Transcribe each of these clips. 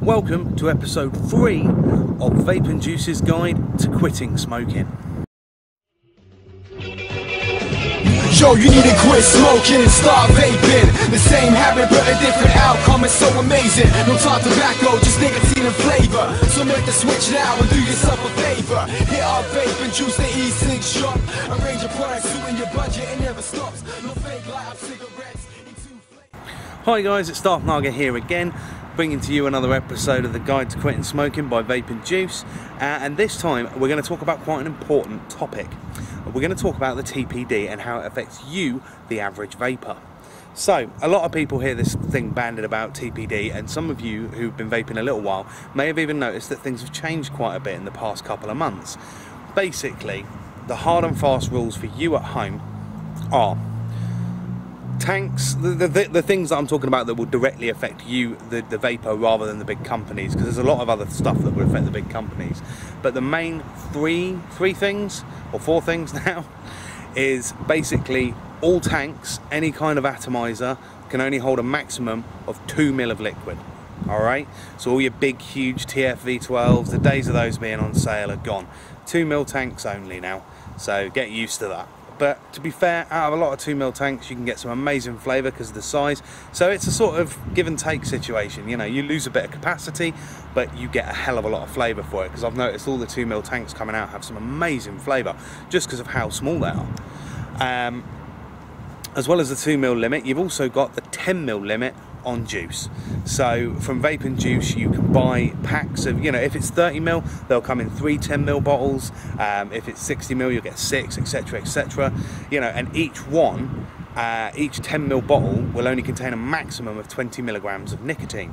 Welcome to episode 3 of Vape and Juice's Guide to Quitting Smoking. Yo, you need to quit smoking and start vaping. The same habit but a different outcome, it's so amazing. No talk tobacco, just nicotine and flavor. So make the switch now and do yourself a favor. Hit our Vape and Juice, the e-cig shop. Arrange your products suiting your budget and never stops. No fake live cigarettes. Hi guys, it's Darth Naga here again, bringing to you another episode of the Guide to Quitting Smoking by Vape and Juice. And this time we're going to talk about quite an important topic. We're going to talk about the TPD and how it affects you, the average vapor. So, a lot of people hear this thing banded about TPD, and some of you who've been vaping a little while may have even noticed that things have changed quite a bit in the past couple of months. Basically, the hard and fast rules for you at home are tanks, the things that I'm talking about that will directly affect you, the vapor, rather than the big companies, because there's a lot of other stuff that will affect the big companies. But the main three things, or 4 things now, is basically all tanks, any kind of atomizer, can only hold a maximum of 2 ml of liquid. Alright, so all your big huge TF V12s, the days of those being on sale are gone. 2 ml tanks only now, so get used to that. But to be fair, out of a lot of 2 ml tanks you can get some amazing flavour because of the size, so it's a sort of give and take situation. You know, you lose a bit of capacity but you get a hell of a lot of flavour for it, because I've noticed all the 2 ml tanks coming out have some amazing flavour just because of how small they are. As well as the 2 ml limit, you've also got the 10 ml limit on juice. So from Vape and Juice you can buy packs of, you know, if it's 30 ml they'll come in 3 10 ml bottles, if it's 60 ml you'll get 6, etc, etc, you know, and each 10 ml bottle will only contain a maximum of 20 milligrams of nicotine.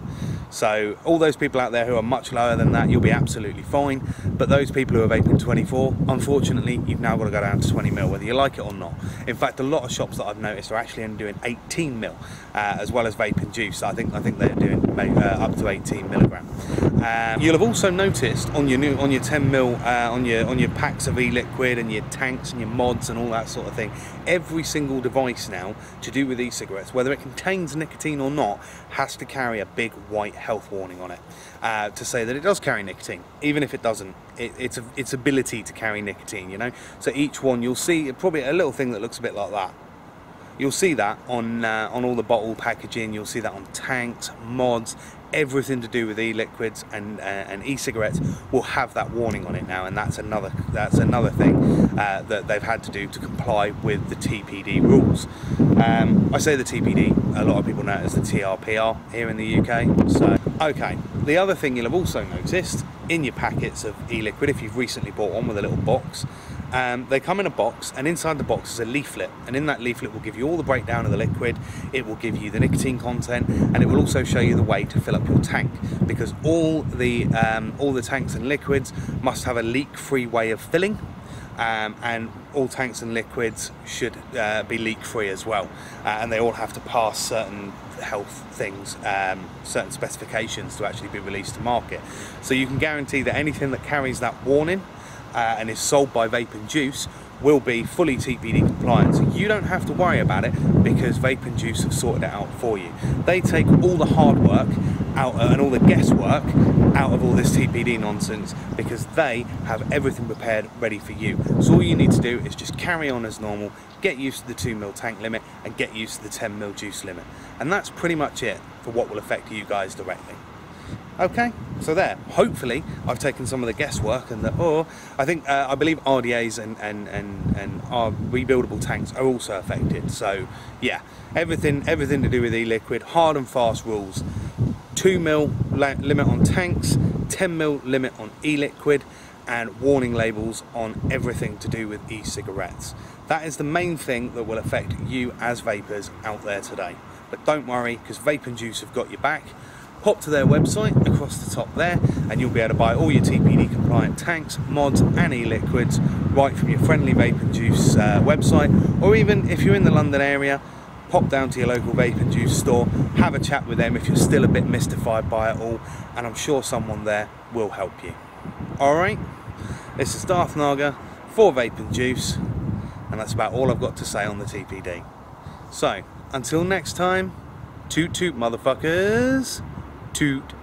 So all those people out there who are much lower than that, you'll be absolutely fine. But those people who are vaping 24, unfortunately, you've now got to go down to 20 ml, whether you like it or not. In fact, a lot of shops that I've noticed are actually only doing 18 ml, as well as Vape and Juice. I think they're doing up to 18 milligram. You'll have also noticed on your 10 ml, on your packs of e-liquid and your tanks and your mods and all that sort of thing, every single device now to do with e-cigarettes, whether it contains nicotine or not, has to carry a big white health warning on it to say that it does carry nicotine, even if it doesn't. Its ability to carry nicotine, you know. So each one you'll see probably a little thing that looks a bit like that. You'll see that on all the bottle packaging. You'll see that on tanks, mods, everything to do with e-liquids and e-cigarettes will have that warning on it now, and that's another thing that they've had to do to comply with the TPD rules. I say the TPD, a lot of people know it as the TRPR here in the UK. So, okay, the other thing you'll have also noticed in your packets of e-liquid, if you've recently bought one with a little box, they come in a box, and inside the box is a leaflet, and in that leaflet will give you all the breakdown of the liquid, it will give you the nicotine content, and it will also show you the way to fill up your tank, because all the tanks and liquids must have a leak-free way of filling, and all tanks and liquids should be leak-free as well, and they all have to pass certain health things, certain specifications to actually be released to market. So you can guarantee that anything that carries that warning and is sold by Vape and Juice will be fully TPD compliant. So you don't have to worry about it, because Vape and Juice have sorted it out for you. They take all the hard work out and all the guesswork out of all this TPD nonsense, because they have everything prepared ready for you. So all you need to do is just carry on as normal, get used to the 2 ml tank limit and get used to the 10 ml juice limit. And that's pretty much it for what will affect you guys directly. Okay, so there, hopefully I've taken some of the guesswork, and I believe RDAs and our rebuildable tanks are also affected. So yeah, everything to do with e-liquid, hard and fast rules. 2 ml limit on tanks, 10 ml limit on e-liquid, and warning labels on everything to do with e-cigarettes. That is the main thing that will affect you as vapors out there today. But don't worry, because Vape and Juice have got your back. Pop to their website across the top there, and you'll be able to buy all your TPD compliant tanks, mods and e-liquids right from your friendly Vape and Juice website, or even if you're in the London area, pop down to your local Vape and Juice store, have a chat with them if you're still a bit mystified by it all, and I'm sure someone there will help you. Alright, this is Darth Naga for Vape and Juice, and that's about all I've got to say on the TPD. So, until next time, toot toot motherfuckers, toot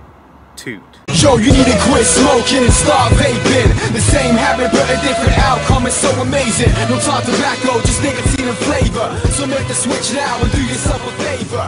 toot. Yo, you need to quit smoking and start vaping. The same habit but a different outcome, it's so amazing. No time tobacco, just nicotine and flavor. So make the switch now and do yourself a favor.